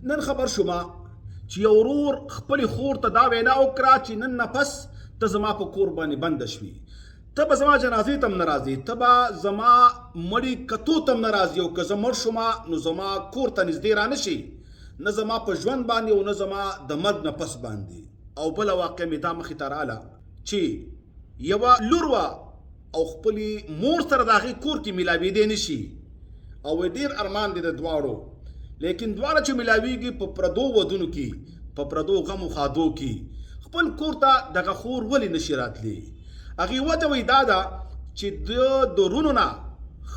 نن خبر شوما چې یو ورور خپلې خور ته دا وینا وکړه چې نن نه پس ته زما په کور باندې بنده شوي، ته به زما جنازې ته هم نه راځې، ته به زما مړي کتو ته هم نه راځې، او که زه مړ شومه نو زما کور ته نږدې را نه شي، نه زما په ژوند باندې او نه زما د مرګ نه پس باندې. او بله واقع مې دا مخې ته راغله چې یوه لور وه او خپلې مور سره د هغې کور کې میلاوېدی نه شي، او ډېر ارمان دی د دواړو، لیکن دواړه چې میلاویږي په پردو ودونو کې، په پردو غم و ښادو کې، خپل کور ته دغه خور ولې نشي راتلی؟ هغې وجه وایي دا ده چې د رونو نه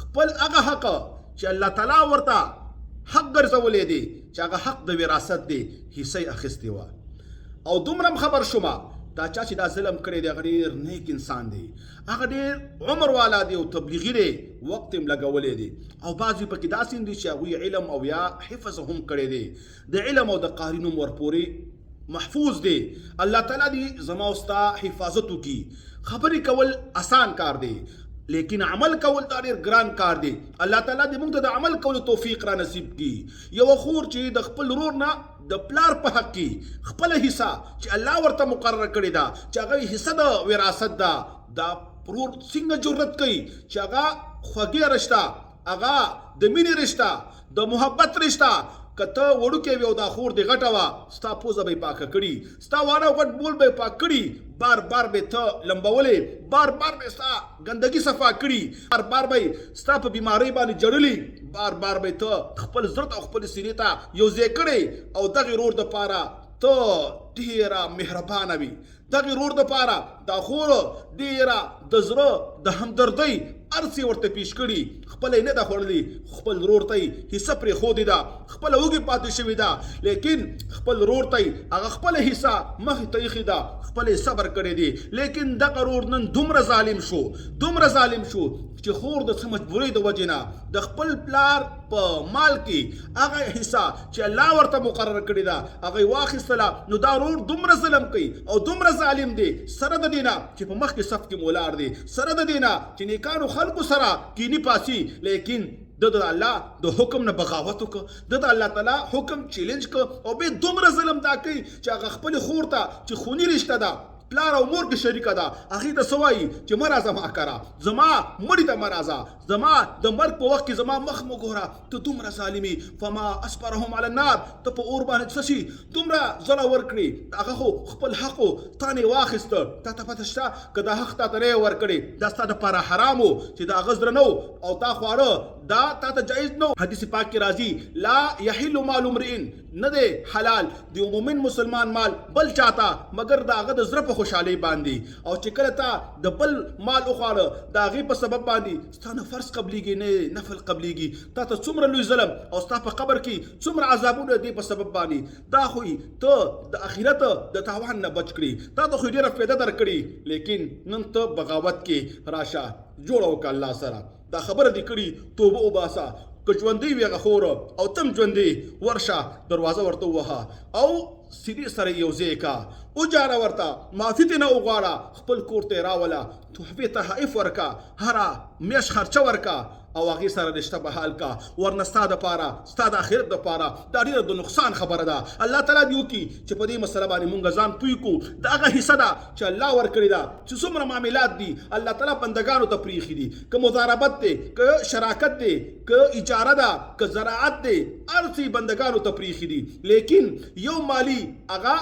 خپل هغه حق چې الله تعالی ورته حق ګرځولی دی، چې هغه حق د وراثت دی، حصه یې اخیستې وه. او دومره هم خبر شومه دا چا چې دا ظلم کړی دی هغه ډېر نیک انسان دی، هغه ډېر عمر والا دی او تبلیغي دی، وخت یې لګولی دی. او بعضې پکې داسې دي چې هغوی علم او یا حفظ هم کړی دی، د علم او د قاري نوم ورپورې محفوظ دی. الله تعالی دې زما او ستا حفاظت وکړي. خبرې کول آسان کار دی، لیکن عمل کول دا ډېر ګران کار دی. الله تعالی دې موږ ته د عمل کولو توفیق را نصیب کړي. یوه خور چې د خپل ورور نه د پلار په حق کې خپله حصه چې الله ورته مقرره کړې ده چې هغه حصه د وراثت ده، دا ورور څنګه جرأت کوي چې هغه خوږې رشته، هغه د مینې رشته، د محبت رشته، که ته وړوکی وي او دا خور دې غټه وه، ستا پوزه به یې پاکه کړي، ستا واړه غټ بول به یې پاک کړي، بار بار به ته لمبولې، بار بار به ستا ګندګي صفا کړي، بار بار به ستا په بیمارۍ باندې جړلي، بار بار به ته خپل زړه ته او خپل سینې ته یو ځای کړی. او دغې ورور دپاره ته ډېره مهربانه وي، دغې ورور دپاره دا خور ډېره د زړه د همدردۍ هر څه ورته پیش کړي، خپله یې نه ده خوړلې، خپل ورور ته یې حصه پرېښودې ده، خپله وږې پاتې شوې ده، لیکن خپل ورور ته یې هغه خپله حصه مخې ته ایښې ده، خپله یې صبر کړی دی. لیکن دغه ورور نن دومره ظالم شو، دومره ظالم شو چې خور د څه مجبورۍ د وجې نه د خپل پلار په مال کې هغه حصه چې الله ورته مقرر کړې ده هغه یې واخیستله. نو دا ورور دومره ظلم کوي او دومره ظالم دی، سره د دې نه چې په مخکې صف کې ولاړ دی، سره د دې نه چې نیکانو خلکو سره کینی پاسي، لیکن د الله د حکم نه بغاوت وکړه، د الله تعالی حکم چیلنج کړه، او بیا دومره ظلم دا کوي چې هغه خپلې خور ته چې خوني رشته ده، پلار او مور کې شریکه ده، هغې ته څه وایي چې مه راځه ما کره، زما مړي ته مه راځه، زما د مرګ په وخت کې زما مخ مه ګوره، ته دومره ظالمي. فما اصبرهم علی النار، ته په اور باندې څه شي دومره زړه ورکړي، هغه خو خپل حق و تا نه یې واخیسته، تا ته پته شته که دا حق تا ته نه یې ورکړې دا ستا دپاره حرام و چې د هغه زړه نه و او تا خواړه دا تا ته جایز نه و. حدیث پاک کې راځي لا یحل مال امرئ، نه دی حلال د یو مؤمن مسلمان مال بل چاته مګر د هغه د زړه په خوشحالۍ باندې. او چې کله تا د بل مال وخواړه د هغې په سبب باندې ستا نه فرض قبلیږي نه نفل قبلیږي، تا ته څومره لوی ظلم او ستا په قبر کې څومره عذابونه دې په سبب باندې، دا خو ته د آخرت د تاوان نه بچ کړي، تا ته خو ډېره فایده درکړي، لیکن نن ته بغاوت کې راشه جوړه وکړه الله سره. دا خبره دې کړي توبه وباسه، که ژوندی وي هغه خور او تم ژوندی ورشه دروازه ورته ووهه او سیدې سره یو ځای کا، وجاره ورته معافي ترې نه وغواړه، خپل کور ته یې راوله، تحفې تحائف ورکه، هره میاشت خرچه ورکه او هغې سره رشته بحال کا، ورنه ستا دپاره ستا د آخرت دپاره دا ډېره د نقصان خبره ده. الله تعالی دې وکړي چې په دې مسله باندې مونږ ځان پوه کړو. د هغه حصه ده چې الله ورکړې ده، چې څومره معاملات دي الله تعالی بندګانو ته پرېښي دي، که مضاربت دی، که شراکت دی، که اجاره ده، که زراعت دی، هر څه بندګانو ته پرېښي دي، لیکن یو مالی هغه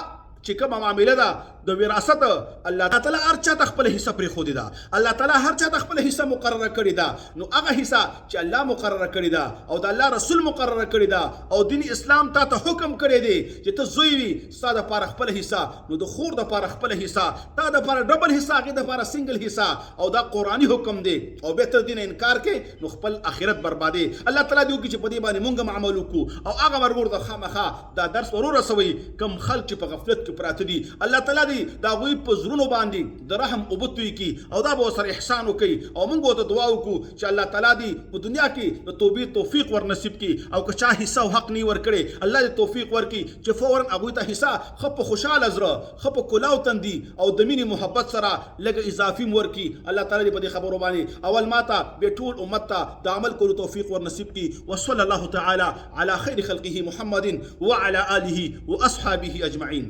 چې کومه معامله ده د وراثت الله تعالی هر چا ته خپل حصه پرېښودې ده، الله تعالی هر چا ته خپل حصه مقرره کړې ده. نو هغه حصه چې الله مقرره کړې ده او د الله رسول مقرره کړې ده او دین اسلام تا ته حکم کړی دی چې ته زوی وي ستا دپاره خپل حصه، نو د خور دپاره خپل حصه، تا دپاره ډبل حصه، هغې دپاره سنګل حصه، او دا قرآني حکم دی. او بیا ته د دې نه انکار کوې نو خپل آخرت بربادې. الله تعالی دې وکړي چې په دې باندې مونږ هم عمل وکړو او هغه ورور ته خامخا دا درس ورورسوئ کوم خلک چې په غفلت کې پراته دي. الله تعالی دې د هغوی په زړونو باندې د رحم اوبه توی کړي او دا به ورسره احسان وکړي او موږ ورته دعا وکړو چې الله تعالی دې په دنیا کې د توبې توفیق ور نصیب کړي او که چا حصه او حق نه ورکړي الله دې توفیق ورکړي چې فوراً هغوی ته حصه ښه په خوشحاله زړه ښه په کلاو تندي او د مینې محبت سره لږ اضافي م ورکړي. الله تعالی دې په دې خبرو باندې اول ماته بیا ټول امت ته د عمل کولو توفیق ور نصیب کړي. وصلی الله تعالی علی خیر خلقه محمد وعلى آله واصحابه اجمعین.